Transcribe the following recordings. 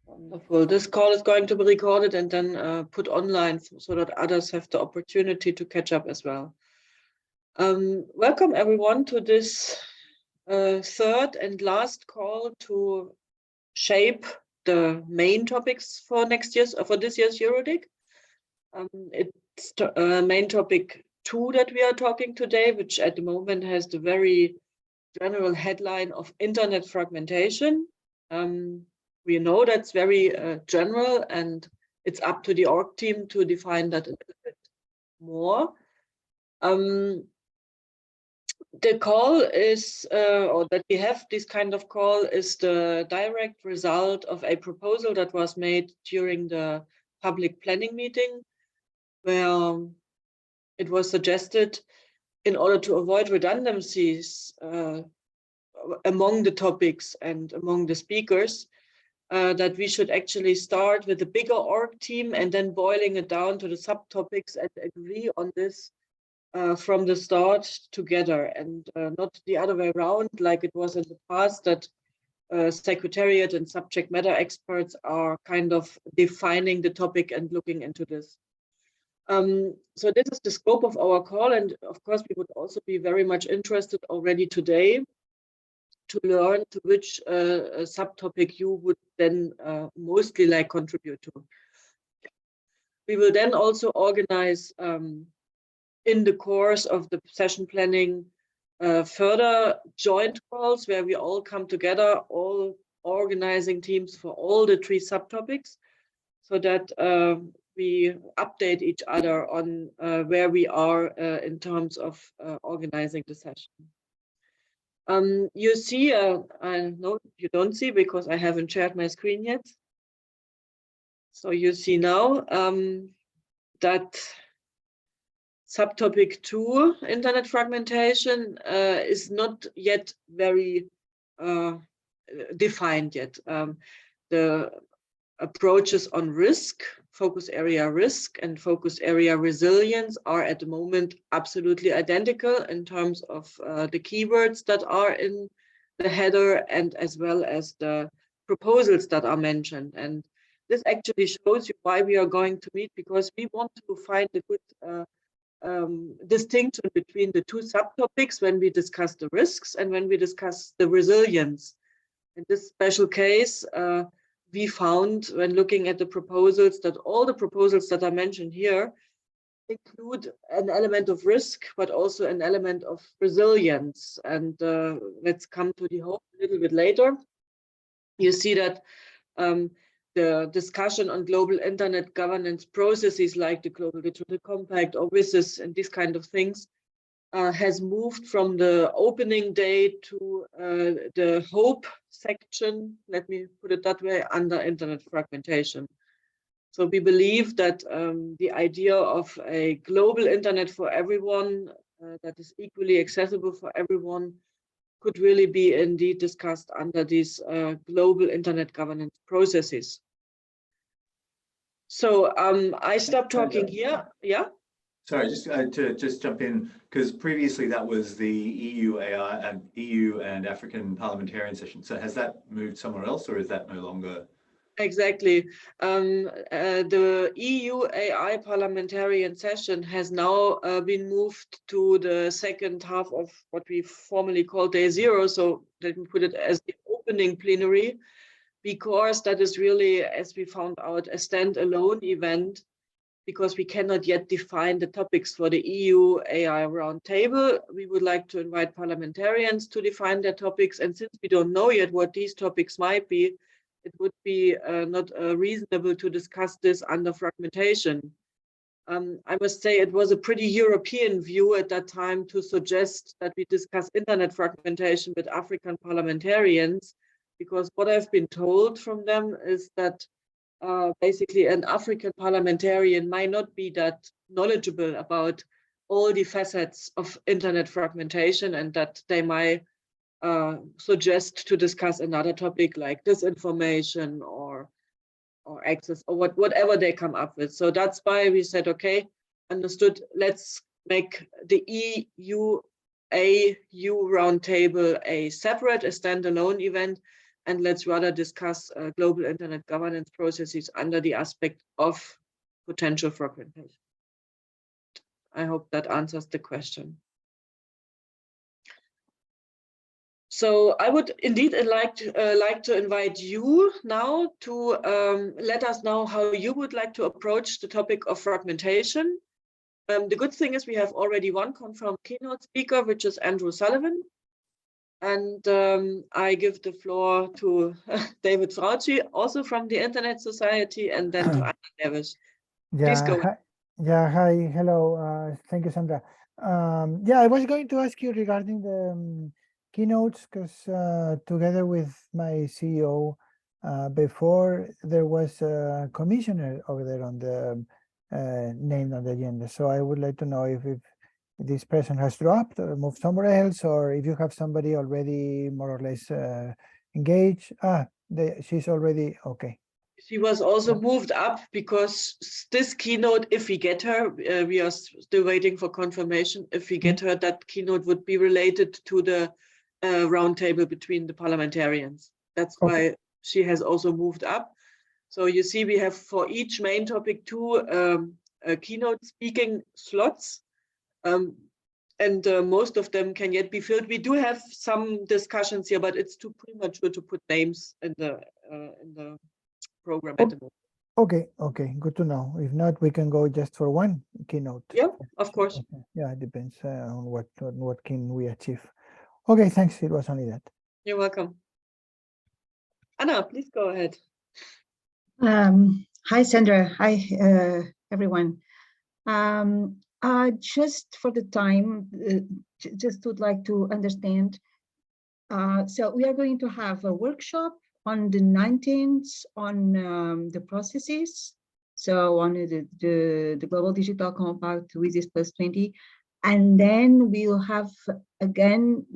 Wonderful. This call is going to be recorded and then put online so that others have the opportunity to catch up as well. Welcome everyone to this third and last call to shape the main topics for this year's EuroDIG. It's main topic 2 that we are talking today, which at the moment has the very general headline of internet fragmentation. We know that's very general, and it's up to the org team to define that a little bit more. The call is, or that we have this kind of call, is the direct result of a proposal that was made during the public planning meeting, where it was suggested, in order to avoid redundancies among the topics and among the speakers, that we should actually start with a bigger org team and then boiling it down to the subtopics and agree on this from the start together, and not the other way around like it was in the past, that secretariat and subject matter experts are kind of defining the topic and looking into this. So this is the scope of our call, and of course we would also be very much interested already today to learn to which subtopic you would then mostly like contribute to. We will then also organize in the course of the session planning further joint calls where we all come together, all organizing teams for all the 3 subtopics, so that we update each other on where we are in terms of organizing the session. You see, I know you don't see because I haven't shared my screen yet. So you see now that subtopic 2, internet fragmentation, is not yet very defined yet. The approaches on risk, focus area risk and focus area resilience, are at the moment absolutely identical in terms of the keywords that are in the header and as well as the proposals that are mentioned. And this actually shows you why we are going to meet, because we want to find a good distinction between the 2 subtopics when we discuss the risks and when we discuss the resilience. In this special case, we found when looking at the proposals that all the proposals that are mentioned here include an element of risk, but also an element of resilience. And let's come to the hope a little bit later. You see that the discussion on global internet governance processes like the Global Digital Compact or WSIS and these kind of things has moved from the opening day to the hope section, let me put it that way, under internet fragmentation. So we believe that the idea of a global internet for everyone that is equally accessible for everyone could really be indeed discussed under these global internet governance processes. So I stopped talking here. Yeah. Sorry, just to jump in, because previously that was the EU and African parliamentarian session. So has that moved somewhere else, or is that no longer? Exactly. The EU AI parliamentarian session has now been moved to the second half of what we formerly call day 0. So let me put it as the opening plenary, because that is really, as we found out, a standalone event, because we cannot yet define the topics for the EU AI roundtable. We would like to invite parliamentarians to define their topics. And since we don't know yet what these topics might be, it would be not reasonable to discuss this under fragmentation. I must say it was a pretty European view at that time to suggest that we discuss internet fragmentation with African parliamentarians, because what I've been told from them is that basically an African parliamentarian might not be that knowledgeable about all the facets of internet fragmentation, and that they might suggest to discuss another topic like disinformation or access or whatever they come up with. So that's why we said, okay, understood, let's make the EU roundtable a standalone event, and let's rather discuss global internet governance processes under the aspect of potential fragmentation. I hope that answers the question. So I would indeed like to invite you now to let us know how you would like to approach the topic of fragmentation. The good thing is we have already one confirmed keynote speaker, which is Andrew Sullivan. And I give the floor to David Frauci, also from the Internet Society, and then to Anna Neves. Please go. Hi, hello. Thank you, Sandra. I was going to ask you regarding the keynotes, because together with my CEO, before there was a commissioner over there on the named on the agenda. So I would like to know if this person has dropped or moved somewhere else, or if you have somebody already more or less engaged. She's already okay. She was also moved up because this keynote, if we get her, we are still waiting for confirmation. If we get her, that keynote would be related to the roundtable between the parliamentarians. That's why she has also moved up. So you see, we have for each main topic 2 keynote speaking slots, and most of them can yet be filled. We do have some discussions here, but it's too premature to put names in the program at the moment. Okay, good to know. If not, we can go just for one keynote. Yeah, of course. Okay. Yeah, it depends on what can we achieve. Okay, thanks. It was only that. You're welcome. Anna, please go ahead. Hi, Sandra. Hi, everyone. Just for the time, just would like to understand. So we are going to have a workshop on the 19th on the processes. So on the Global Digital Compact with this +20. And then we'll have, again,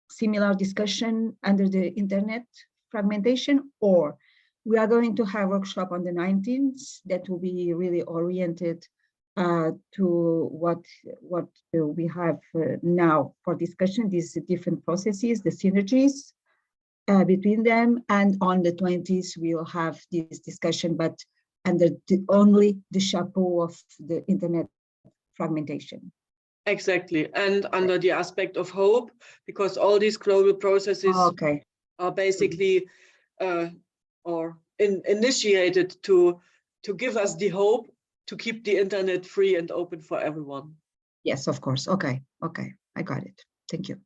similar discussion under the internet fragmentation, or we are going to have a workshop on the 19th that will be really oriented to what we have now for discussion, these different processes, the synergies between them. And on the 20th, we'll have this discussion, but under only the chapeau of the internet fragmentation. Exactly, and under the aspect of hope, because all these global processes are basically initiated to give us the hope to keep the internet free and open for everyone. Yes, of course. Okay, I got it. Thank you.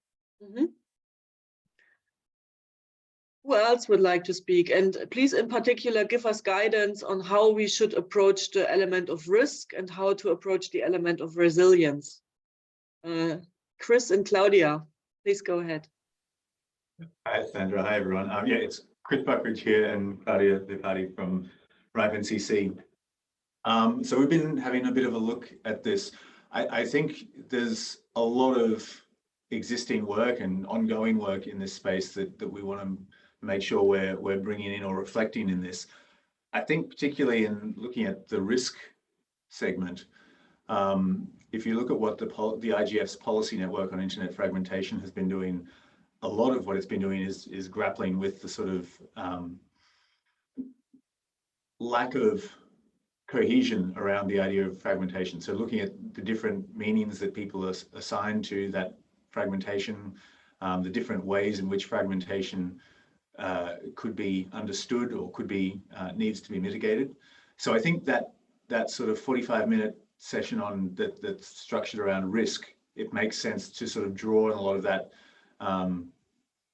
Who else would like to speak? And please, in particular, give us guidance on how we should approach the element of risk and how to approach the element of resilience. Chris and Claudia, please go ahead. Hi, Sandra. Hi, everyone. Yeah, it's Chris Buckridge here and Claudia Lipati from RIPE-NCC. So we've been having a bit of a look at this. I think there's a lot of existing work and ongoing work in this space that we want to make sure we're bringing in or reflecting in this. I think particularly in looking at the risk segment, if you look at what the IGF's policy network on internet fragmentation has been doing, a lot of what it's been doing is grappling with the sort of lack of cohesion around the idea of fragmentation. So looking at the different meanings that people are assigned to that fragmentation, the different ways in which fragmentation could be understood or could be needs to be mitigated. So I think that sort of 45-minute session on that's structured around risk, it makes sense to sort of draw on a lot of that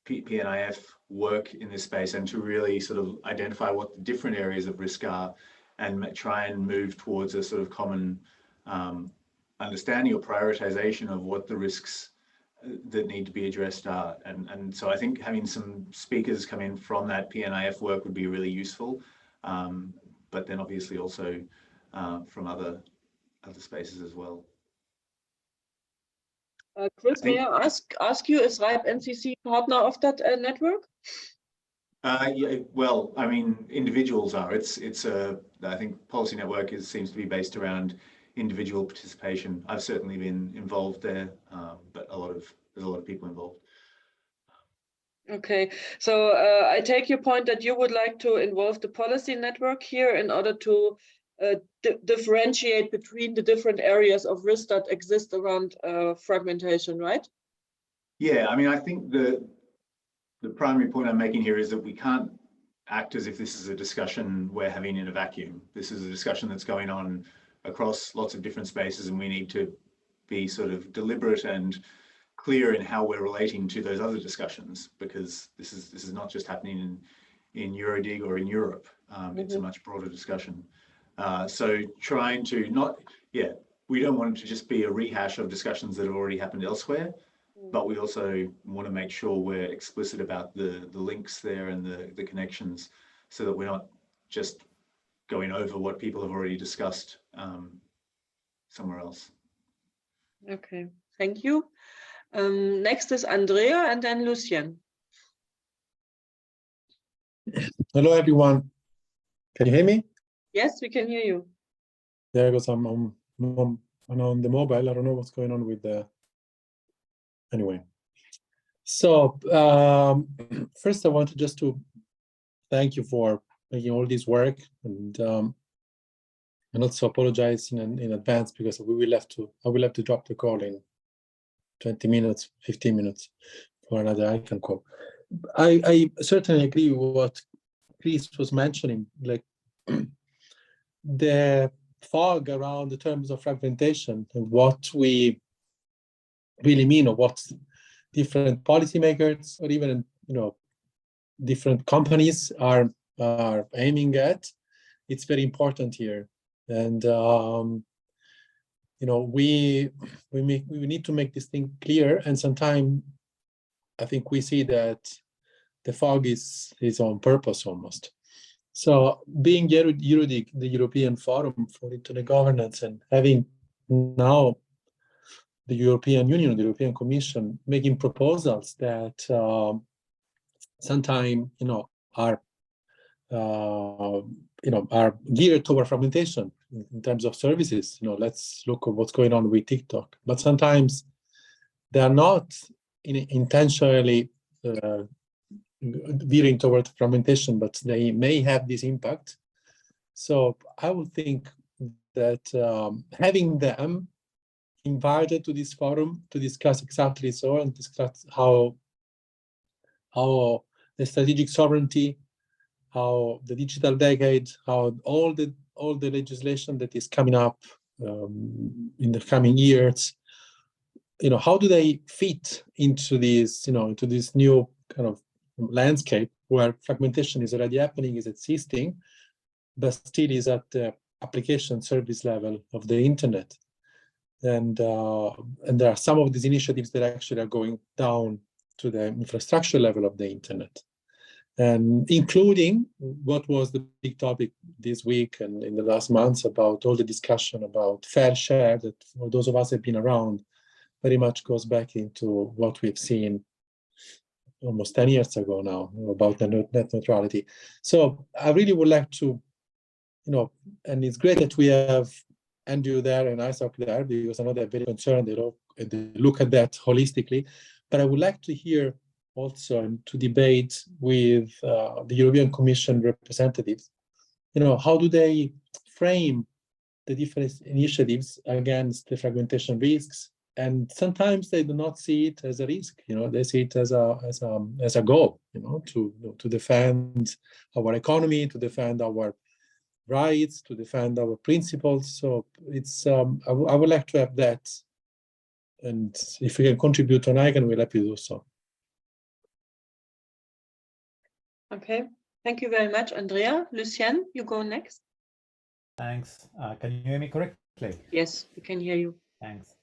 PNIF work in this space and to really sort of identify what the different areas of risk are and try and move towards a sort of common understanding or prioritization of what the risks that need to be addressed are. And so I think having some speakers come in from that PNIF work would be really useful, but then obviously also from other spaces as well. Chris, may I ask you, is RIPE-NCC partner of that network? Yeah, well, I mean, individuals are. I think policy network seems to be based around individual participation. I've certainly been involved there, but there's a lot of people involved. Okay, so I take your point that you would like to involve the policy network here in order to differentiate between the different areas of risk that exist around fragmentation, right? Yeah, I mean, I think the primary point I'm making here is that we can't act as if this is a discussion we're having in a vacuum. This is a discussion that's going on across lots of different spaces, and we need to be sort of deliberate and clear in how we're relating to those other discussions, because this is not just happening in EuroDIG or in Europe. It's a much broader discussion. So trying to not, we don't want it to just be a rehash of discussions that have already happened elsewhere, but we also want to make sure we're explicit about the links there and the connections, so that we're not just going over what people have already discussed somewhere else. Okay, thank you. Next is Andrea and then Lucien. Hello, everyone. Can you hear me? Yes, we can hear you. There goes I'm on the mobile. I don't know what's going on with the. Anyway, so first I wanted just to thank you for making all this work, and also apologize in advance, because I will have to drop the call in 20 minutes, 15 minutes for another ICANN call. I certainly agree with what Chris was mentioning, like the fog around the terms of fragmentation and what we really mean, or what different policymakers or even different companies are aiming at. It's very important here, and we need to make this thing clear. And sometimes I think we see that the fog is on purpose almost. So being EuroDIG, the European Forum for Internet Governance, and having now the European Union, the European Commission, making proposals that sometimes are geared toward fragmentation in terms of services. Let's look at what's going on with TikTok. But sometimes they are not intentionally veering toward fragmentation, but they may have this impact. So I would think that having them invited to this forum to discuss exactly so, and discuss how the strategic sovereignty, how the digital decade, how all the legislation that is coming up in the coming years, how do they fit into this, into this new kind of landscape where fragmentation is already happening, is existing, but still is at the application service level of the internet. And there are some of these initiatives that actually are going down to the infrastructure level of the internet, and including what was the big topic this week and in the last months about all the discussion about fair share, that for those of us who have been around, very much goes back into what we've seen almost 10 years ago now about the net neutrality. So I really would like to, and it's great that we have Andrew there and Isaac there, because I know they're very concerned, they look at that holistically. But I would like to hear also to debate with the European Commission representatives, how do they frame the different initiatives against the fragmentation risks? And sometimes they do not see it as a risk, they see it as a goal, to defend our economy, to defend our rights, to defend our principles. So it's I would like to have that, and if we can contribute on ICANN, we'll happy to do so. Okay, thank you very much, Andrea. Lucien, you go next. Thanks. Can you hear me correctly? Yes, we can hear you. Thanks.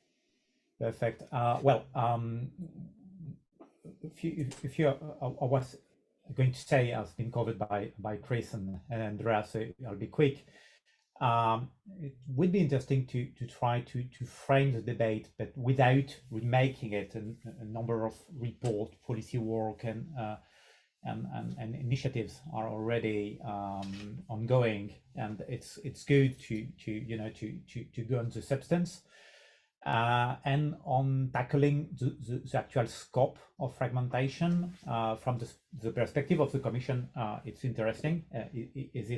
Perfect. I was going to say has been covered by Chris and Andrea, so I'll be quick. It would be interesting to try to frame the debate, but without remaking it. A number of report, policy work, and initiatives are already ongoing, and it's good to go into substance. and on tackling the actual scope of fragmentation from the perspective of the Commission. It's interesting. Is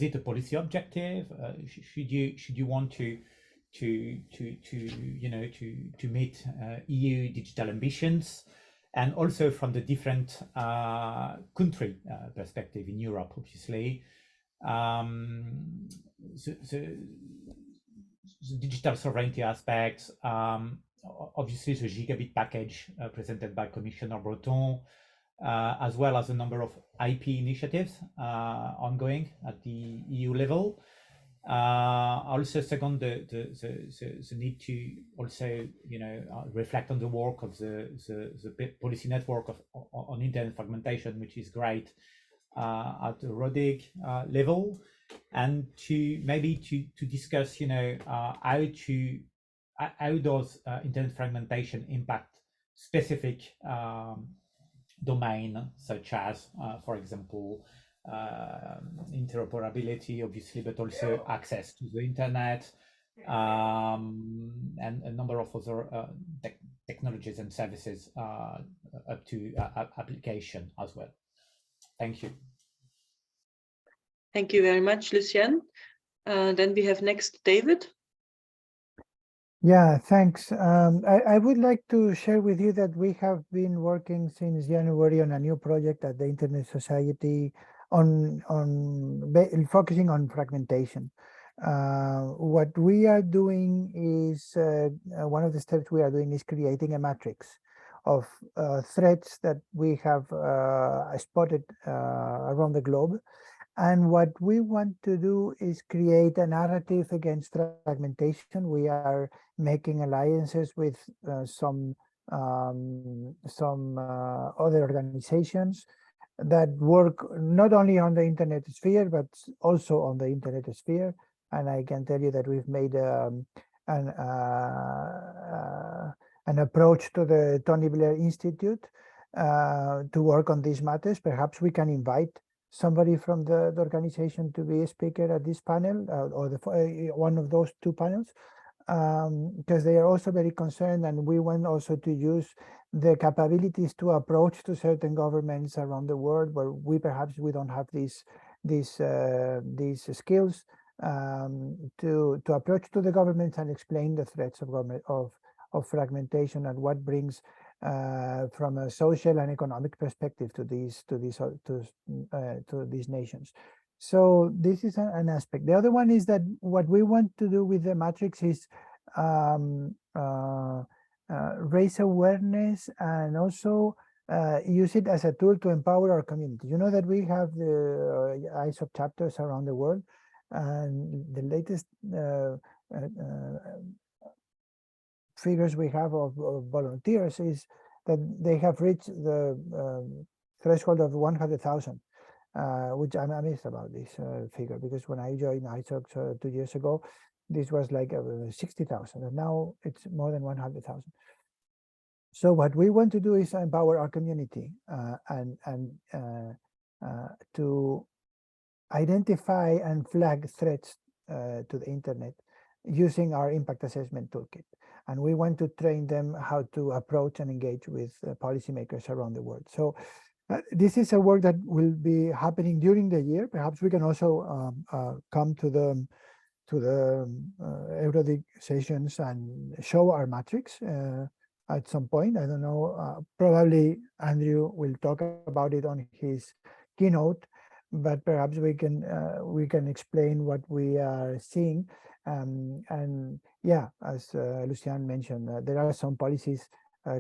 it a policy objective? Should you want to meet EU digital ambitions, and also from the different country perspective in Europe, obviously. The digital sovereignty aspects, obviously the gigabit package presented by Commissioner Breton, as well as a number of IP initiatives ongoing at the EU level. Also, second, the need to also reflect on the work of the policy network on internet fragmentation, which is great at the EuroDIG level, and to maybe to discuss how does internet fragmentation impact specific domain, such as for example interoperability, obviously, but also access to the internet, and a number of other technologies and services up to application as well. Thank you. Thank you very much, Lucien. Then we have next David. Yeah, thanks. I would like to share with you that we have been working since January on a new project at the Internet Society on focusing on fragmentation. What we are doing is one of the steps we are doing is creating a matrix of threats that we have spotted around the globe. And what we want to do is create a narrative against fragmentation. We are making alliances with some other organizations that work not only on the internet sphere, but also on the internet sphere. And I can tell you that we've made an approach to the Tony Blair Institute to work on these matters. Perhaps we can invite somebody from the organization to be a speaker at this panel, or one of those two panels, because they are also very concerned, and we want also to use the capabilities to approach to certain governments around the world where we don't have these skills, to approach to the governments and explain the threats of fragmentation and what brings from a social and economic perspective to these nations. So this is an aspect. The other one is that what we want to do with the matrix is raise awareness and also use it as a tool to empower our community. You know that we have the ISOP chapters around the world, and the latest figures we have of volunteers is that they have reached the threshold of 100,000, which I'm amazed about this figure, because when I joined ISOC 2 years ago, this was like 60,000, and now it's more than 100,000. So what we want to do is empower our community and to identify and flag threats to the internet using our impact assessment toolkit. And we want to train them how to approach and engage with policymakers around the world. So this is a work that will be happening during the year. Perhaps we can also come to the EuroDIG sessions and show our matrix at some point. I don't know, probably Andrew will talk about it on his keynote, but perhaps we can explain what we are seeing. And yeah, as Lucien mentioned, there are some policies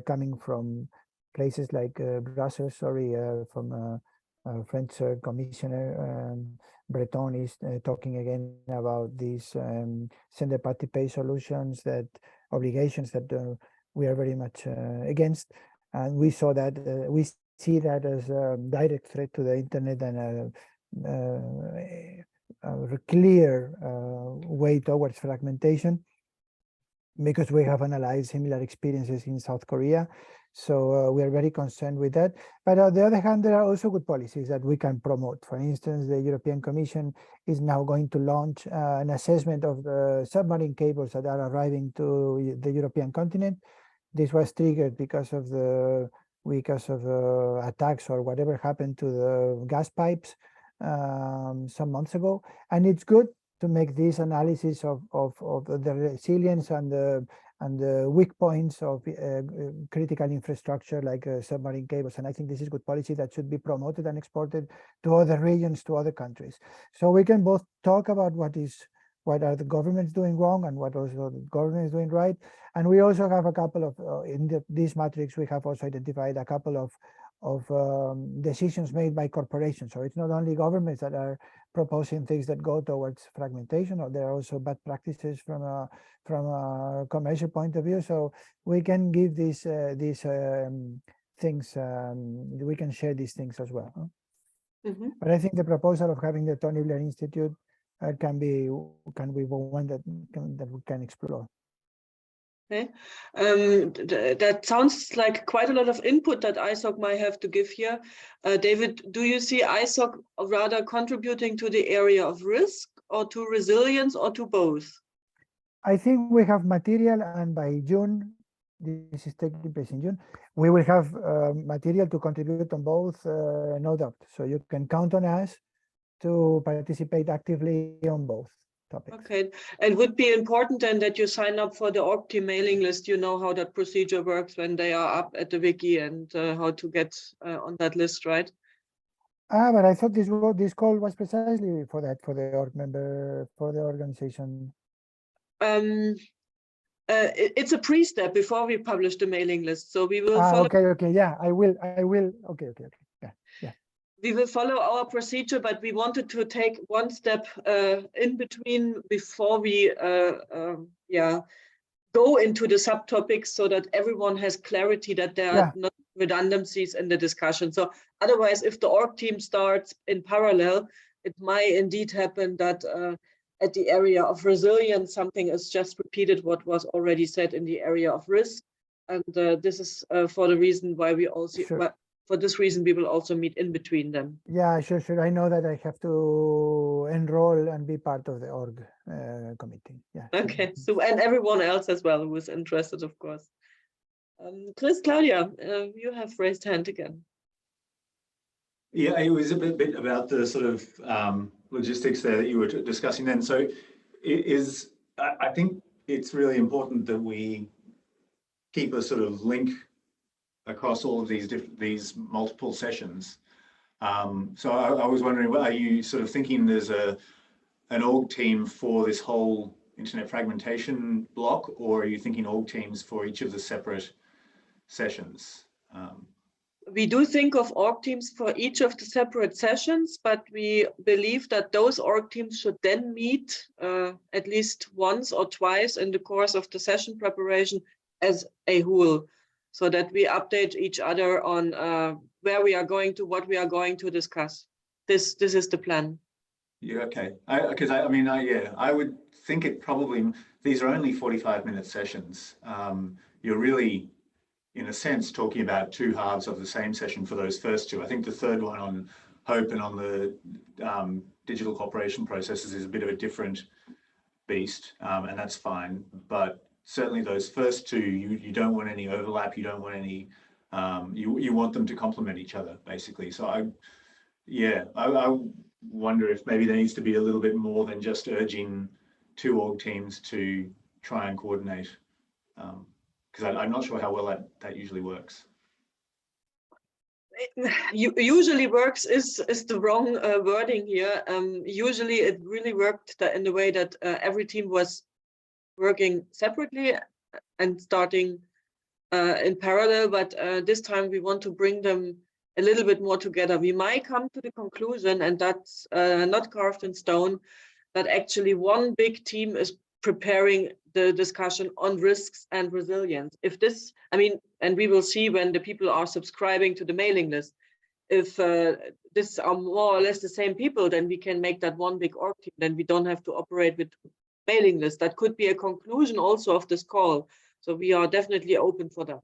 coming from places like Brussels, from French Commissioner Breton is talking again about these sender party pay solutions, that obligations that we are very much against. And we saw that, we see that as a direct threat to the internet and a clear way towards fragmentation, because we have analyzed similar experiences in South Korea. So we are very concerned with that. But on the other hand, there are also good policies that we can promote. For instance, the European Commission is now going to launch an assessment of the submarine cables that are arriving to the European continent. This was triggered because of attacks or whatever happened to the gas pipes some months ago. And it's good to make this analysis of the resilience and the weak points of critical infrastructure like submarine cables. And I think this is good policy that should be promoted and exported to other regions, to other countries. So we can both talk about what are the governments doing wrong and what also the government is doing right. And we also have a couple of, this matrix, we have also identified a couple of decisions made by corporations. So it's not only governments that are proposing things that go towards fragmentation, or there are also bad practices from a commercial point of view. So we can give these things, we can share these things as well. Huh? But I think the proposal of having the Tony Blair Institute can be one that we can explore. Okay, that sounds like quite a lot of input that ISOC might have to give here. David, do you see ISOC rather contributing to the area of risk or to resilience or to both? I think we have material, and by June, this is taking place in June, we will have material to contribute on both, no doubt. So you can count on us to participate actively on both topics. Okay, and would be important then that you sign up for the org team mailing list. You know how that procedure works when they are up at the wiki and how to get on that list, right? But I thought this call was precisely for that, for the org member, for the organization. It's a pre-step before we publish the mailing list, so we will follow. Okay, yeah, I will. Okay, yeah. We will follow our procedure, but we wanted to take one step in between before we go into the subtopics, so that everyone has clarity that there are not redundancies in the discussion. So otherwise, if the org team starts in parallel, it might indeed happen that at the area of resilience, something is just repeated what was already said in the area of risk. And this is for the reason why we also, for this reason, we will also meet in between them. Yeah, sure. I know that I have to enroll and be part of the org committee. Yeah. Okay, so, and everyone else as well who is interested, of course. Chris, Claudia, you have raised hand again. Yeah, it was a bit about the sort of logistics there that you were discussing then. So I think it's really important that we keep a sort of link across all of these multiple sessions. So I was wondering, are you sort of thinking there's an org team for this whole internet fragmentation block, or are you thinking org teams for each of the separate sessions? We do think of org teams for each of the separate sessions, but we believe that those org teams should then meet at least once or twice in the course of the session preparation as a whole, so that we update each other on where we are going to, what we are going to discuss. This is the plan. Yeah, okay. Because I would think it probably, these are only 45-minute sessions. You're really, in a sense, talking about two halves of the same session for those first two. I think the third one on HOPE and on the digital cooperation processes is a bit of a different beast, and that's fine. But certainly those first two, you don't want any overlap. You don't want any, you want them to complement each other, basically. So I wonder if maybe there needs to be a little bit more than just urging two org teams to try and coordinate. Because I'm not sure how well that usually works. Usually works is the wrong wording here. Usually it really worked in the way that every team was working separately and starting in parallel, but this time we want to bring them a little bit more together. We might come to the conclusion, and that's not carved in stone, that actually one big team is preparing the discussion on risks and resilience. If this, and we will see when the people are subscribing to the mailing list, if this are more or less the same people, then we can make that one big org team. Then we don't have to operate with mailing list. That could be a conclusion also of this call. So we are definitely open for that.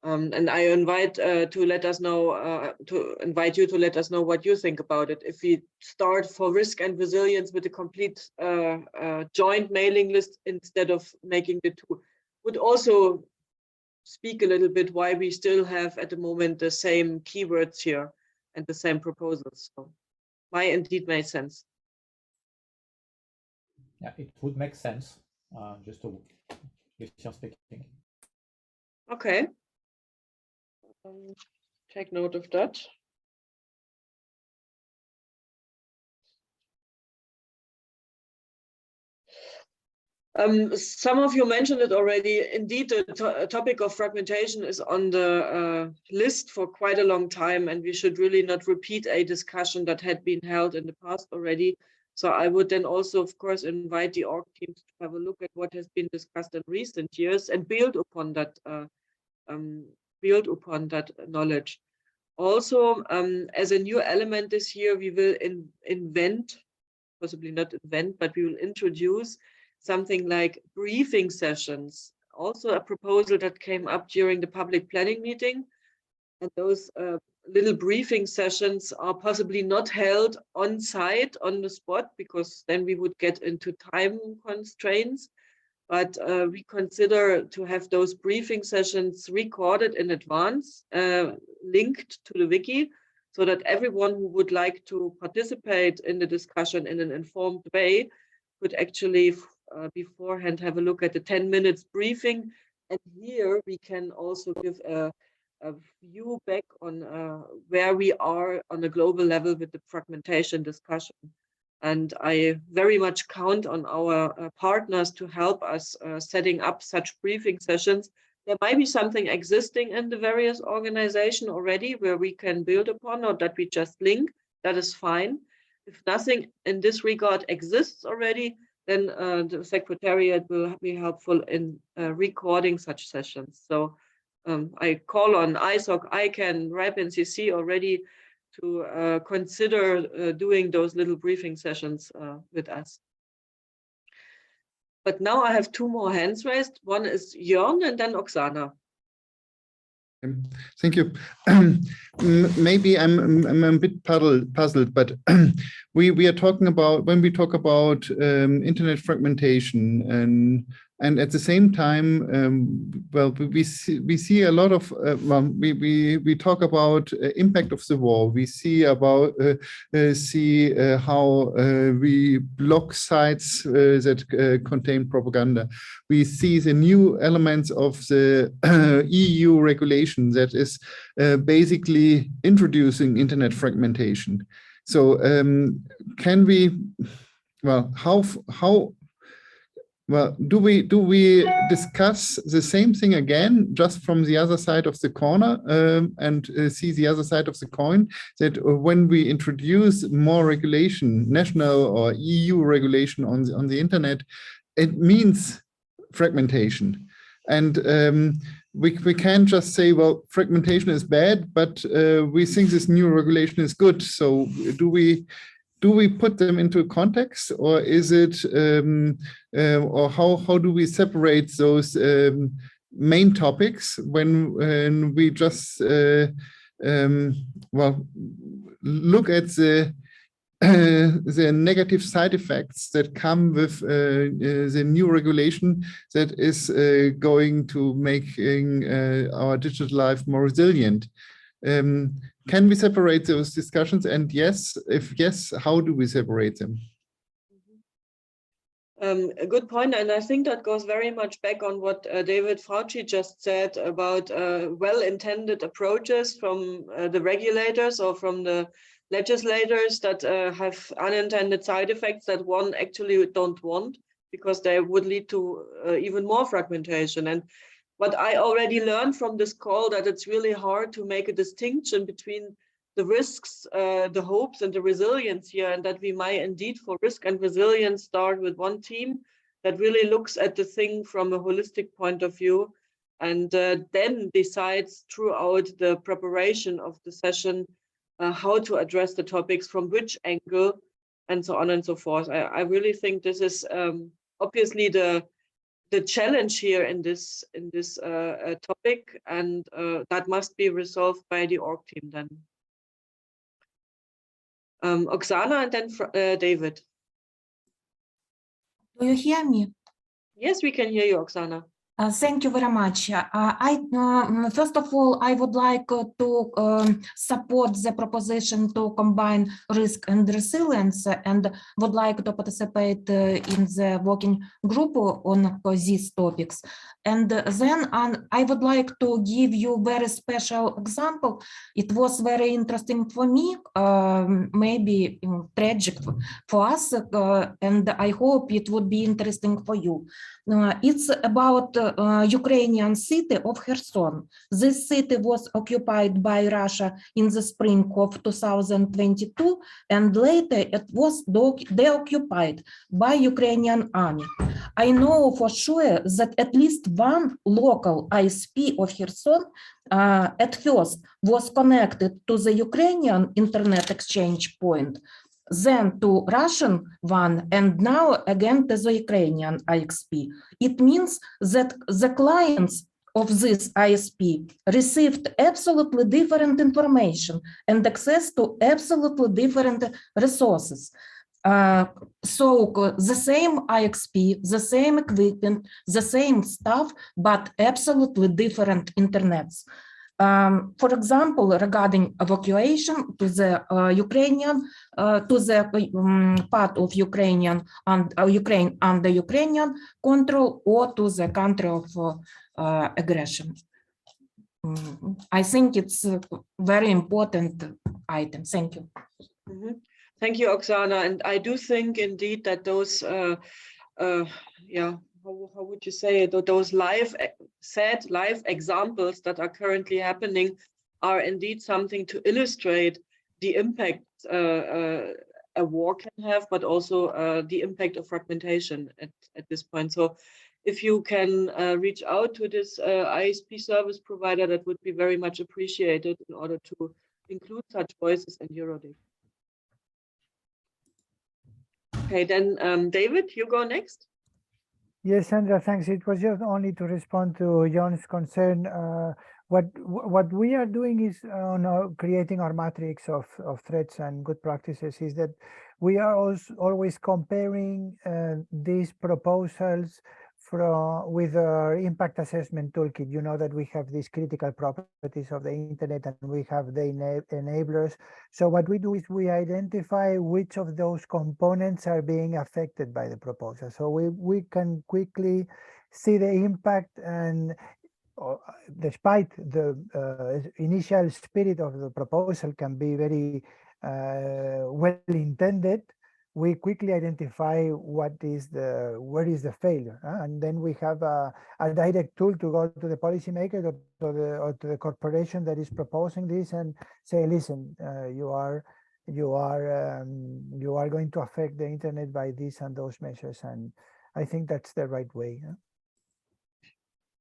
And I invite to let us know, to invite you to let us know what you think about it. If we start for risk and resilience with a complete joint mailing list instead of making the two, would also speak a little bit why we still have at the moment the same keywords here and the same proposals. So might indeed make sense. Yeah, it would make sense. Just to speaking. Okay. Take note of that. Some of you mentioned it already. Indeed, the topic of fragmentation is on the list for quite a long time, and we should really not repeat a discussion that had been held in the past already. So I would then also, of course, invite the org teams to have a look at what has been discussed in recent years and build upon that knowledge. Also, as a new element this year, we will invent, possibly not invent, but we will introduce something like briefing sessions. Also a proposal that came up during the public planning meeting. And those little briefing sessions are possibly not held on site, on the spot, because then we would get into time constraints. But we consider to have those briefing sessions recorded in advance, linked to the wiki, so that everyone who would like to participate in the discussion in an informed way could actually beforehand have a look at the 10 minutes briefing. And here we can also give a view back on where we are on a global level with the fragmentation discussion. And I very much count on our partners to help us setting up such briefing sessions. There might be something existing in the various organizations already where we can build upon, or that we just link. That is fine. If nothing in this regard exists already, then the Secretariat will be helpful in recording such sessions. So I call on ISOC, ICANN, RIPE, and CC already to consider doing those little briefing sessions with us. But now I have two more hands raised. One is Jörn and then Oksana. Thank you. Maybe I'm a bit puzzled, but we are talking about, when we talk about internet fragmentation, and at the same time, well, we see a lot of we talk about impact of the war. We see about how we block sites that contain propaganda. We see the new elements of the EU regulation that is basically introducing internet fragmentation. So can we, well, well, do we discuss the same thing again, just from the other side of the corner, and see the other side of the coin, that when we introduce more regulation, national or EU regulation on the internet, it means fragmentation? And we can't just say, well, fragmentation is bad, but we think this new regulation is good. So do we put them into context, or is it, or how do we separate those main topics when we just, well, look at the negative side effects that come with the new regulation that is going to making our digital life more resilient? Can we separate those discussions? And yes, if yes, how do we separate them? A good point, and I think that goes very much back on what David Fauci just said about well-intended approaches from the regulators or from the legislators that have unintended side effects that one actually don't want, because they would lead to even more fragmentation. And what I already learned from this call, that it's really hard to make a distinction between the risks, the hopes, and the resilience here, and that we might indeed, for risk and resilience, start with one team that really looks at the thing from a holistic point of view, and then decides throughout the preparation of the session how to address the topics, from which angle, and so on and so forth. I really think this is obviously the the challenge here in this topic, and that must be resolved by the org team then. Oksana and then David. Do you hear me? Yes, we can hear you, Oksana. Thank you very much. First of all, I would like to support the proposition to combine risk and resilience, and would like to participate in the working group on these topics. And then I would like to give you a very special example. It was very interesting for me, maybe tragic for us, and I hope it would be interesting for you. It's about Ukrainian city of Kherson. This city was occupied by Russia in the spring of 2022, and later it was deoccupied by Ukrainian army. I know for sure that at least one local ISP of Kherson at first was connected to the Ukrainian internet exchange point, then to Russian one, and now again to the Ukrainian ISP. It means that the clients of this ISP received absolutely different information and access to absolutely different resources. So the same ISP, the same equipment, the same stuff, but absolutely different internets. For example, regarding evacuation to the Ukrainian, to the part of Ukrainian and Ukraine under Ukrainian control, or to the country of aggression. I think it's a very important item. Thank you. Mm-hmm. Thank you, Oksana. And I do think indeed that those, how would you say it? Those sad live examples that are currently happening are indeed something to illustrate the impact a war can have, but also the impact of fragmentation at this point. So if you can reach out to this ISP service provider, that would be very much appreciated in order to include such voices in EuroDIG. Okay, then David, you go next. Yes, Sandra, thanks. It was just only to respond to John's concern. What we are doing is creating our matrix of threats and good practices is that we are always comparing these proposals with our impact assessment toolkit. You know that we have these critical properties of the internet and we have the enablers. So what we do is we identify which of those components are being affected by the proposal. So we can quickly see the impact, and despite the initial spirit of the proposal can be very well intended, we quickly identify where is the failure, and then we have a direct tool to go to the policymaker or to the corporation that is proposing this and say, listen, you are going to affect the internet by this and those measures, and I think that's the right way.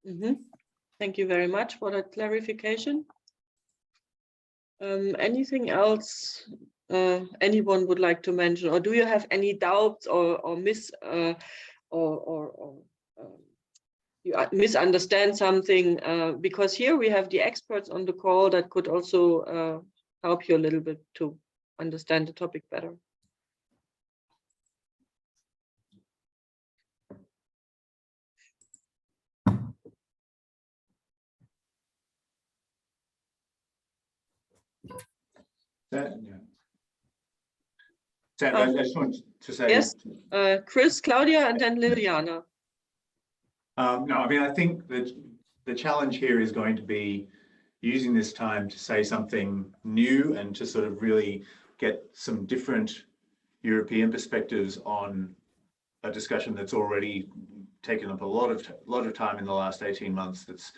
Mm-hmm. Thank you very much for that clarification. Anything else anyone would like to mention, or do you have any doubts or you misunderstand something? Because here we have the experts on the call that could also help you a little bit to understand the topic better. I just want to say, yes, Chris, Claudia, and then Liliana. No, I mean, I think that the challenge here is going to be using this time to say something new and to sort of really get some different European perspectives on a discussion that's already taken up a lot of time in the last 18 months. That's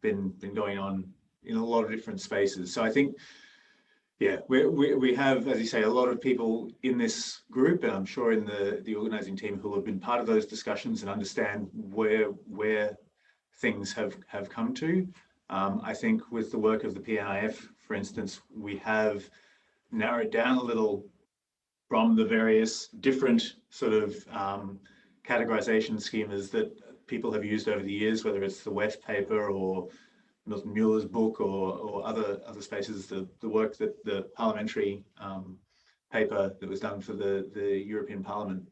been going on in a lot of different spaces. So I think, yeah, we have, as you say, a lot of people in this group, and I'm sure in the organizing team, who have been part of those discussions and understand where things have come to. I think with the work of the PNIF, for instance, we have narrowed down a little from the various different sort of categorization schemas that people have used over the years, whether it's the West paper or Milton Mueller's book or other spaces, the work that the parliamentary paper that was done for the European Parliament.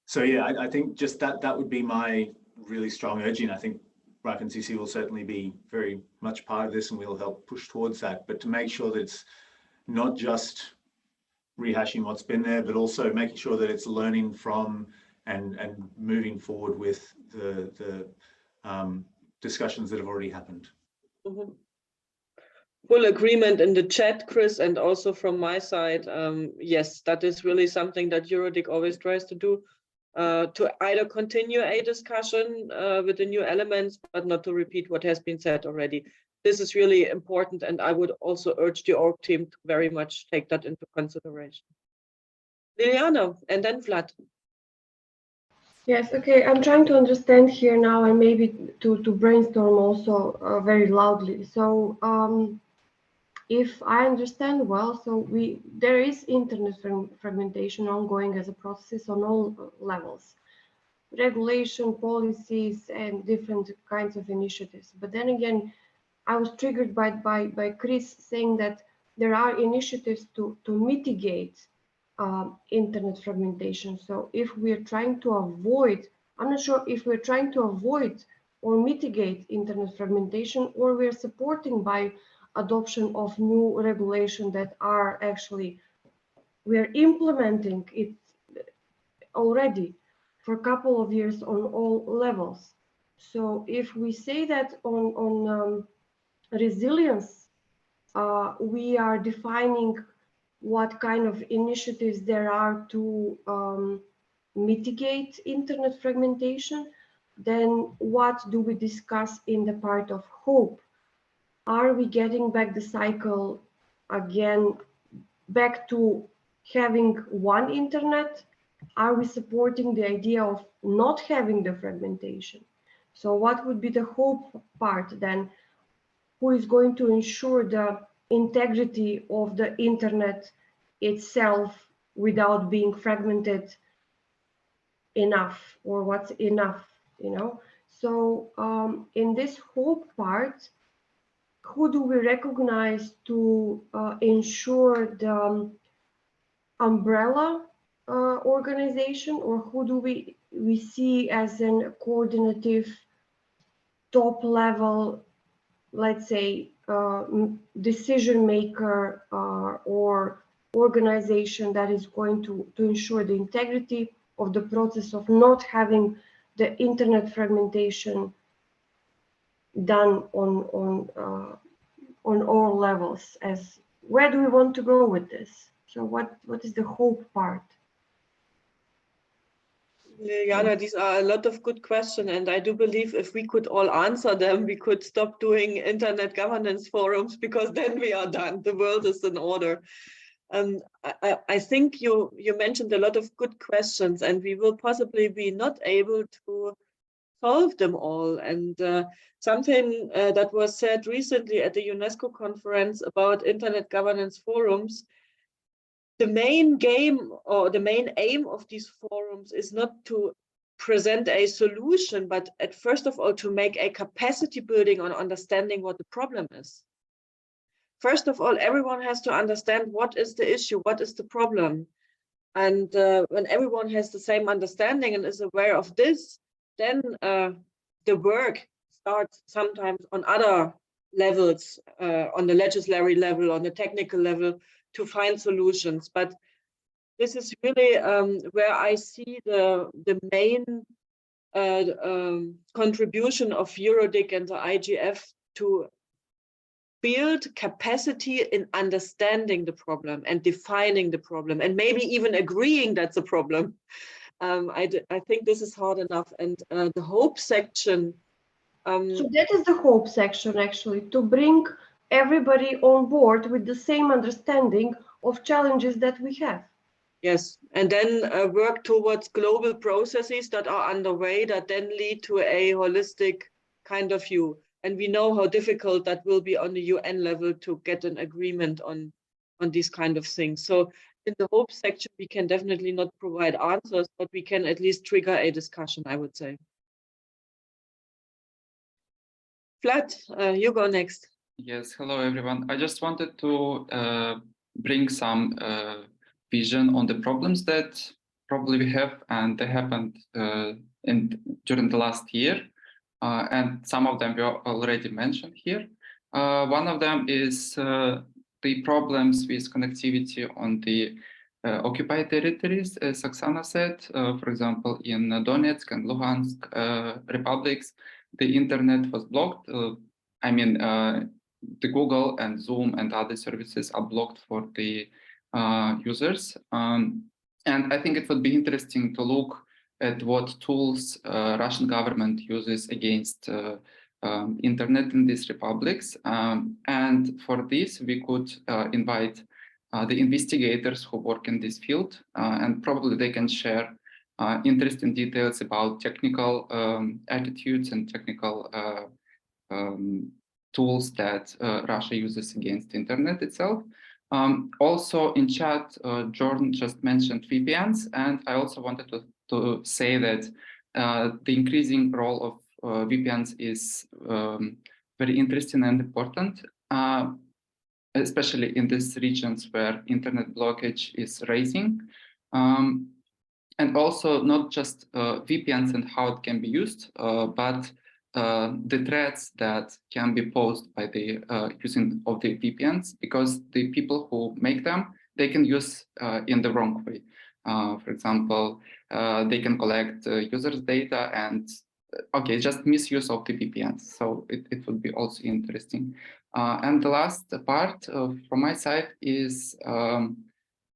So yeah, I think just that would be my really strong urging. I think Ripen CC will certainly be very much part of this, and we'll help push towards that. But to make sure that it's not just rehashing what's been there, but also making sure that it's learning from and moving forward with the discussions that have already happened. Mm-hmm. Full agreement in the chat, Chris, and also from my side. Yes, that is really something that EuroDIG always tries to do, to either continue a discussion with the new elements, but not to repeat what has been said already. This is really important, and I would also urge the org team to very much take that into consideration. Liliana, and then Vlad. Yes, okay, I'm trying to understand here now, and maybe to brainstorm also very loudly. So if I understand well, so there is internet fragmentation ongoing as a process on all levels, regulation, policies, and different kinds of initiatives. But then again, I was triggered by Chris saying that there are initiatives to mitigate internet fragmentation. So if we're trying to avoid, I'm not sure if we're trying to avoid or mitigate internet fragmentation, or we're supporting by adoption of new regulation that are actually, we're implementing it already for a couple of years on all levels. So if we say that on resilience, we are defining what kind of initiatives there are to mitigate internet fragmentation, then what do we discuss in the part of hope? Are we getting back the cycle again, back to having one internet? Are we supporting the idea of not having the fragmentation? So what would be the hope part then? Who is going to ensure the integrity of the internet itself without being fragmented enough, or what's enough, you know? So in this hope part, who do we recognize to ensure the umbrella organization, or who do we see as a coordinative top level, let's say, decision maker or organization that is going to ensure the integrity of the process of not having the internet fragmentation done on all levels? As where do we want to go with this? So what is the hope part? Liliana, these are a lot of good questions, and I do believe if we could all answer them, we could stop doing internet governance forums, because then we are done. The world is in order. I think you mentioned a lot of good questions, and we will possibly be not able to solve them all. And something that was said recently at the UNESCO conference about internet governance forums, the main game or the main aim of these forums is not to present a solution, but first of all, to make a capacity building on understanding what the problem is. First of all, everyone has to understand what is the issue, what is the problem. And when everyone has the same understanding and is aware of this, then the work starts sometimes on other levels, on the legislative level, on the technical level, to find solutions. But this is really where I see the main contribution of EuroDIG and the IGF to build capacity in understanding the problem and defining the problem, and maybe even agreeing that's a problem. I think this is hard enough. And the hope section. So that is the hope section, actually, to bring everybody on board with the same understanding of challenges that we have. Yes, and then work towards global processes that are underway that then lead to a holistic kind of view. And we know how difficult that will be on the UN level to get an agreement on these kind of things. So in the hope section, we can definitely not provide answers, but we can at least trigger a discussion, I would say. Vlad, you go next. Yes, hello everyone. I just wanted to bring some vision on the problems that probably we have, and they happened during the last year, and some of them were already mentioned here. One of them is the problems with connectivity on the occupied territories, as Oksana said. For example, in Donetsk and Luhansk republics, the internet was blocked. I mean, the Google and Zoom and other services are blocked for the users. And I think it would be interesting to look at what tools Russian government uses against internet in these republics. And for this, we could invite the investigators who work in this field, and probably they can share interesting details about technical attitudes and technical tools that Russia uses against the internet itself. Also in chat, Jordan just mentioned VPNs, and I also wanted to say that the increasing role of VPNs is very interesting and important, especially in these regions where internet blockage is rising. And also not just VPNs and how it can be used, but the threats that can be posed by the using of the VPNs, because the people who make them, they can use in the wrong way. For example, they can collect users' data and just misuse of the VPNs. So it would be also interesting. And the last part from my side is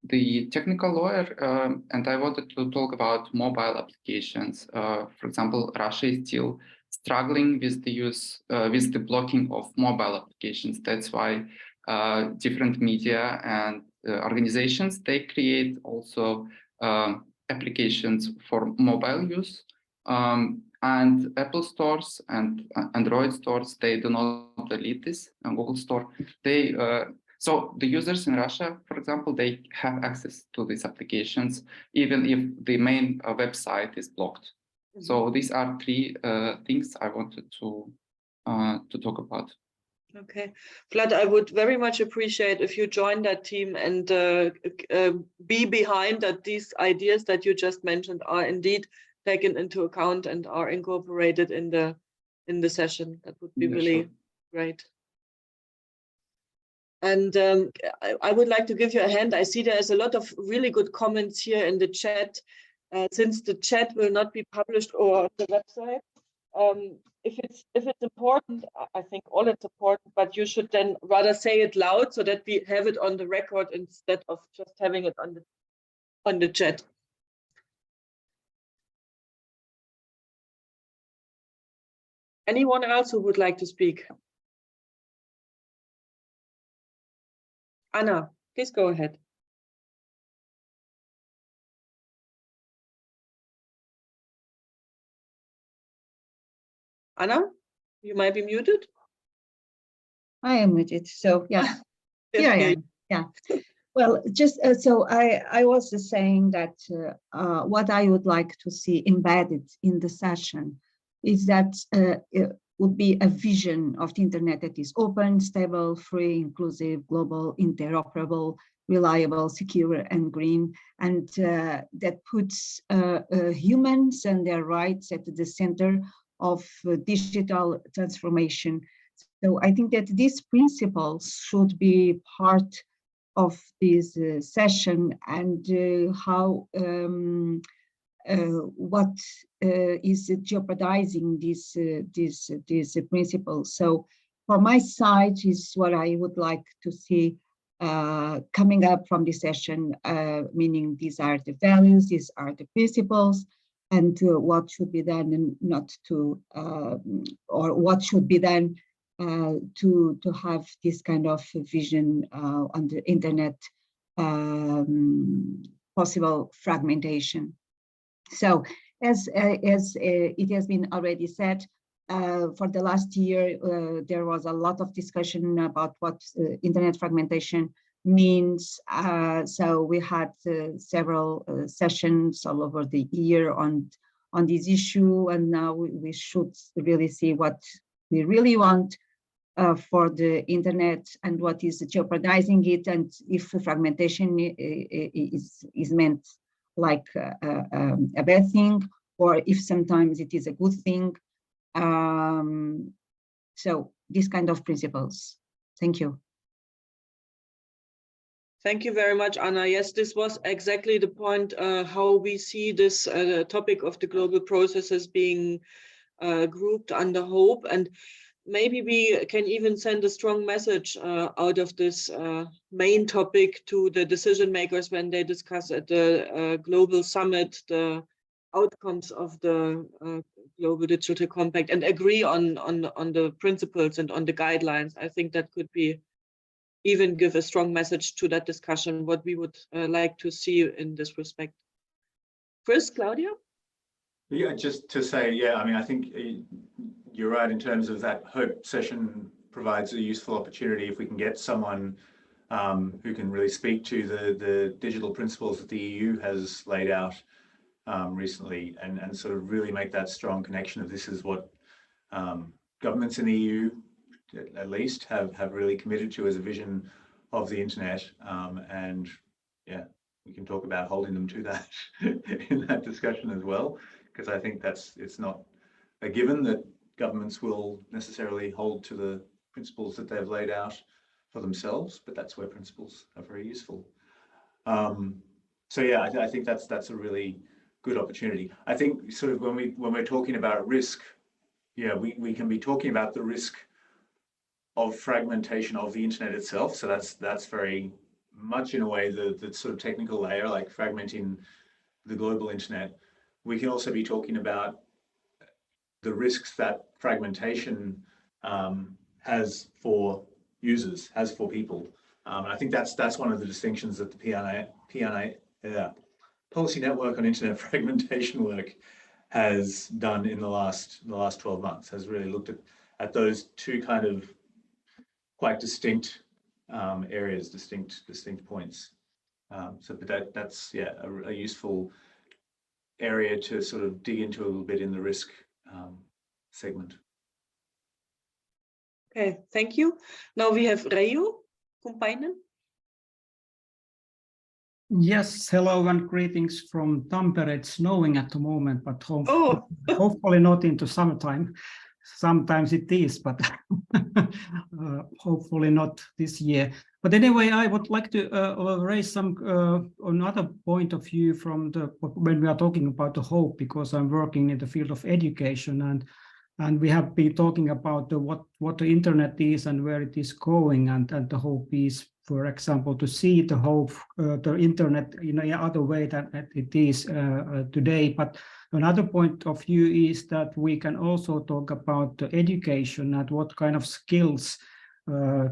the technical lawyer, and I wanted to talk about mobile applications. For example, Russia is still struggling with the use, with the blocking of mobile applications. That's why different media and organizations, they create also applications for mobile use. And Apple stores and Android stores, they do not delete this, and Google Store, they, so the users in Russia, for example, they have access to these applications, even if the main website is blocked. Mm-hmm. So these are three things I wanted to talk about. Okay, Vlad, I would very much appreciate if you join that team and be behind that these ideas that you just mentioned are indeed taken into account and are incorporated in the session. That would be really great. And I would like to give you a hand. I see there is a lot of really good comments here in the chat. Since the chat will not be published or on the website, if it's important, I think all it's important, but you should then rather say it loud so that we have it on the record instead of just having it on the chat. Anyone else who would like to speak? Anna, please go ahead. Anna, you might be muted. I am muted, so yeah, here I am. Yeah. Well, just so I was saying that what I would like to see embedded in the session is that it would be a vision of the internet that is open, stable, free, inclusive, global, interoperable, reliable, secure, and green, and that puts humans and their rights at the center of digital transformation. So I think that these principles should be part of this session, and how what is jeopardizing these principles. So for my side is what I would like to see coming up from this session, meaning these are the values, these are the principles, and what should be done and not to, or what should be done to have this kind of vision on the internet, possible fragmentation. So as it has been already said, for the last year, there was a lot of discussion about what internet fragmentation means. So we had several sessions all over the year on this issue, and now we should really see what we really want for the internet and what is jeopardizing it, and if fragmentation is meant like a bad thing, or if sometimes it is a good thing. So these kind of principles. Thank you. Thank you very much, Anna. Yes, this was exactly the point, how we see this topic of the global processes being grouped under HOPE. And maybe we can even send a strong message out of this main topic to the decision makers when they discuss at the global summit the outcomes of the Global Digital Compact and agree on the principles and on the guidelines. I think that could be even give a strong message to that discussion, what we would like to see in this respect. Chris, Claudia? Yeah, just to say, yeah, I mean, I think you're right in terms of that HOPE session provides a useful opportunity if we can get someone who can really speak to the digital principles that the EU has laid out recently and sort of really make that strong connection of this is what governments in the EU at least have really committed to as a vision of the internet, and yeah, we can talk about holding them to that in that discussion as well, because I think it's not a given that governments will necessarily hold to the principles that they've laid out for themselves, but that's where principles are very useful. So yeah, I think that's a really good opportunity. I think sort of when we're talking about risk, yeah, we can be talking about the risk of fragmentation of the internet itself. So that's very much in a way the sort of technical layer, like fragmenting the global internet. We can also be talking about the risks that fragmentation has for users, has for people. And I think that's one of the distinctions that the Policy Network on Internet Fragmentation work has done in the last 12 months, has really looked at those two kind of quite distinct areas, distinct points. But that's yeah a useful area to sort of dig into a little bit in the risk segment. Okay, thank you. Now we have Reijo Kumpainen. Yes, hello and greetings from Tampere. It's snowing at the moment, but hopefully not into summertime. Sometimes it is, but hopefully not this year. But anyway, I would like to raise some another point of view from when we are talking about the HOPE, because I'm working in the field of education, and we have been talking about what the internet is and where it is going, and the HOPE is, for example, to see the HOPE, the internet in another way than it is today. But another point of view is that we can also talk about the education and what kind of skills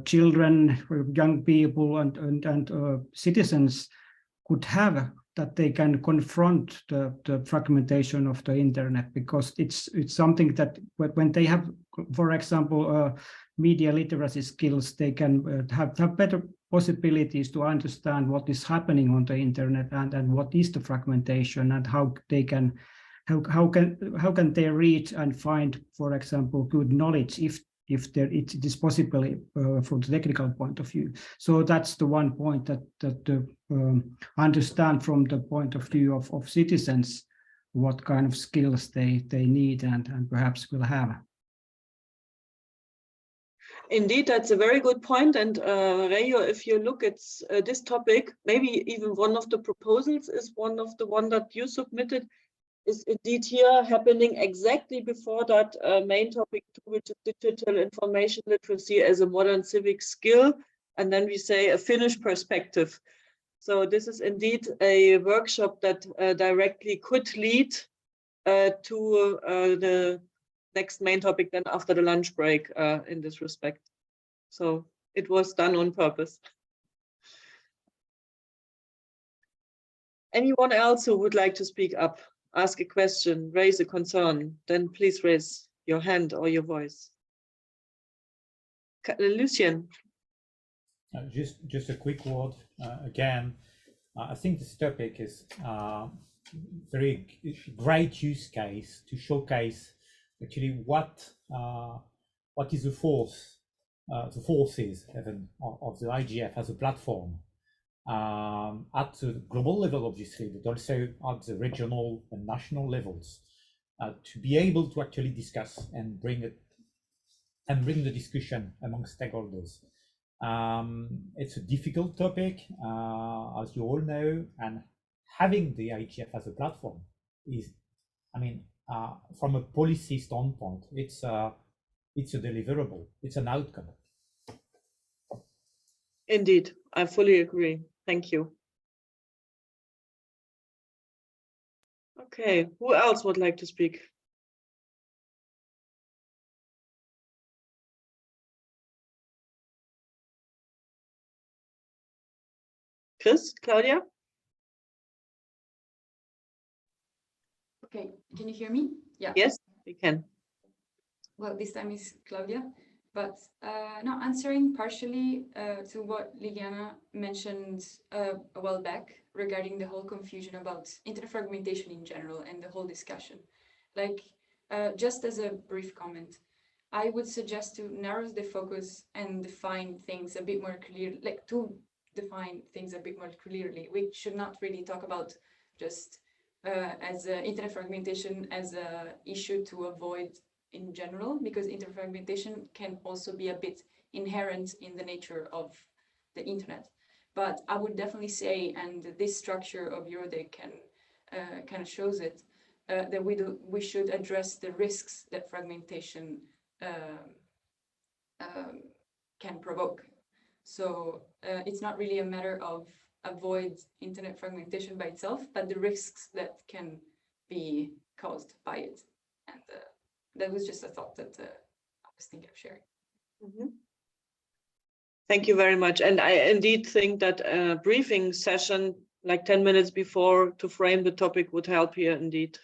children, young people, and citizens could have, that they can confront the fragmentation of the internet, because it's something that when they have, for example, media literacy skills, they can have better possibilities to understand what is happening on the internet and what is the fragmentation, and how can they reach and find, for example, good knowledge if it is possible from the technical point of view. So that's the one point that understand from the point of view of citizens what kind of skills they need and perhaps will have. Indeed, that's a very good point. And Reijo, if you look at this topic, maybe even one of the proposals is one of the one that you submitted, is indeed here happening exactly before that main topic, which is digital information literacy as a modern civic skill. And then we say a Finnish perspective. So this is indeed a workshop that directly could lead to the next main topic then after the lunch break in this respect. So it was done on purpose. Anyone else who would like to speak up, ask a question, raise a concern, then please raise your hand or your voice. Lucien. Just a quick word again. I think this topic is very great use case to showcase actually what is the forces even of the IGF as a platform at the global level, obviously, but also at the regional and national levels, to be able to actually discuss and bring the discussion among stakeholders. It's a difficult topic, as you all know, and having the IGF as a platform is, I mean, from a policy standpoint, it's a deliverable, it's an outcome. Indeed, I fully agree. Thank you. Okay, who else would like to speak? Chris, Claudia? Okay, can you hear me? Yeah. Yes, we can. Well, this time is Claudia, but no, answering partially to what Liliana mentioned a while back regarding the whole confusion about internet fragmentation in general and the whole discussion. Like, just as a brief comment, I would suggest to narrow the focus and define things a bit more clearly, like to define things a bit more clearly. We should not really talk about just as internet fragmentation as a issue to avoid in general, because interfragmentation can also be a bit inherent in the nature of the internet. But I would definitely say, and this structure of EuroDIG kind of shows it, that we should address the risks that fragmentation can provoke. So it's not really a matter of avoid internet fragmentation by itself, but the risks that can be caused by it. And that was just a thought that I was thinking of sharing. Mm-hmm. Thank you very much. And I indeed think that a briefing session, like 10 minutes before, to frame the topic would help here indeed.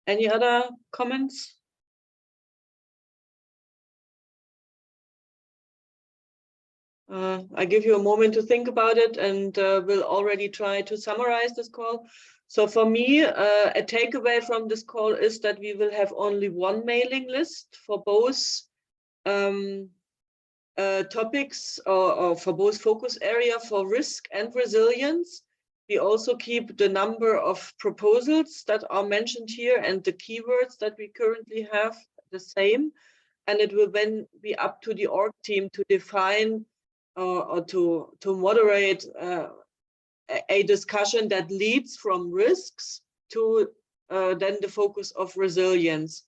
Any other comments? I give you a moment to think about it, and we'll already try to summarize this call. So for me, a takeaway from this call is that we will have only one mailing list for both topics, or for both focus area for risk and resilience. We also keep the number of proposals that are mentioned here and the keywords that we currently have the same. And it will then be up to the org team to define or to moderate a discussion that leads from risks to then the focus of resilience.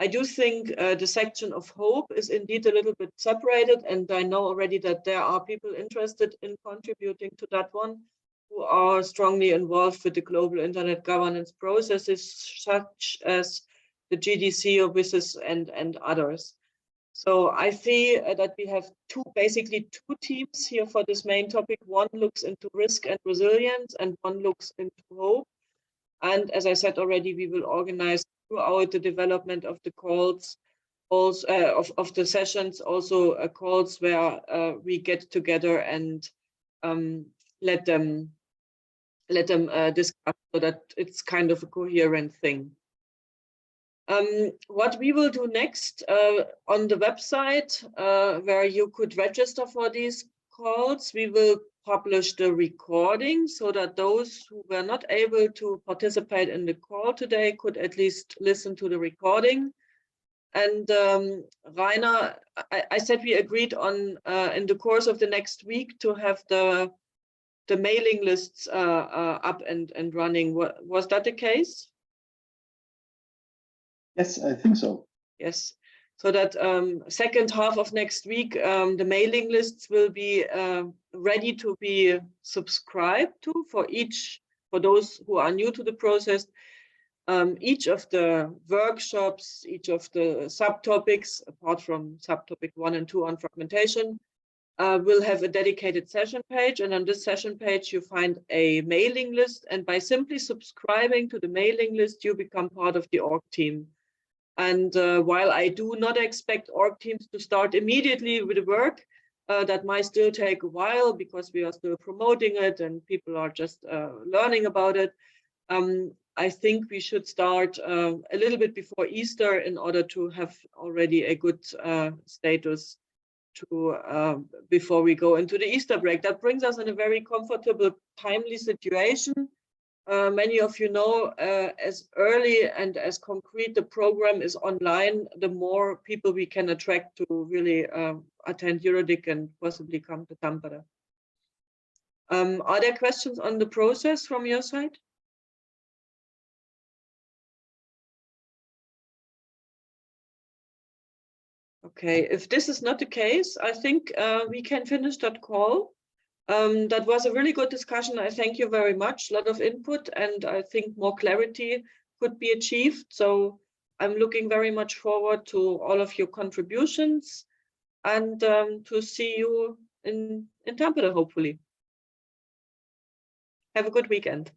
I do think the section of hope is indeed a little bit separated, and I know already that there are people interested in contributing to that one who are strongly involved with the global internet governance processes, such as the GDC offices and others. So I see that we have basically two teams here for this main topic. One looks into risk and resilience, and one looks into hope. And as I said already, we will organize throughout the development of the calls, also of the sessions, also calls where we get together and let them discuss, so that it's kind of a coherent thing. What we will do next on the website, where you could register for these calls, we will publish the recording so that those who were not able to participate in the call today could at least listen to the recording. And Rainer, I said we agreed on in the course of the next week to have the mailing lists up and running. Was that the case? Yes, I think so. Yes, so that second half of next week, the mailing lists will be ready to be subscribed to for those who are new to the process. Each of the workshops, each of the subtopics, apart from subtopic 1 and 2 on fragmentation, will have a dedicated session page. And on this session page, you find a mailing list. And by simply subscribing to the mailing list, you become part of the org team. And while I do not expect org teams to start immediately with the work, that might still take a while because we are still promoting it and people are just learning about it. I think we should start a little bit before Easter in order to have already a good status to before we go into the Easter break. That brings us in a very comfortable, timely situation. Many of you know, as early and as concrete the program is online, the more people we can attract to really attend EuroDIG and possibly come to Tampere. Are there questions on the process from your side? Okay, if this is not the case, I think we can finish that call. That was a really good discussion. I thank you very much. A lot of input, and I think more clarity could be achieved. So I'm looking very much forward to all of your contributions and to see you in Tampere, hopefully. Have a good weekend.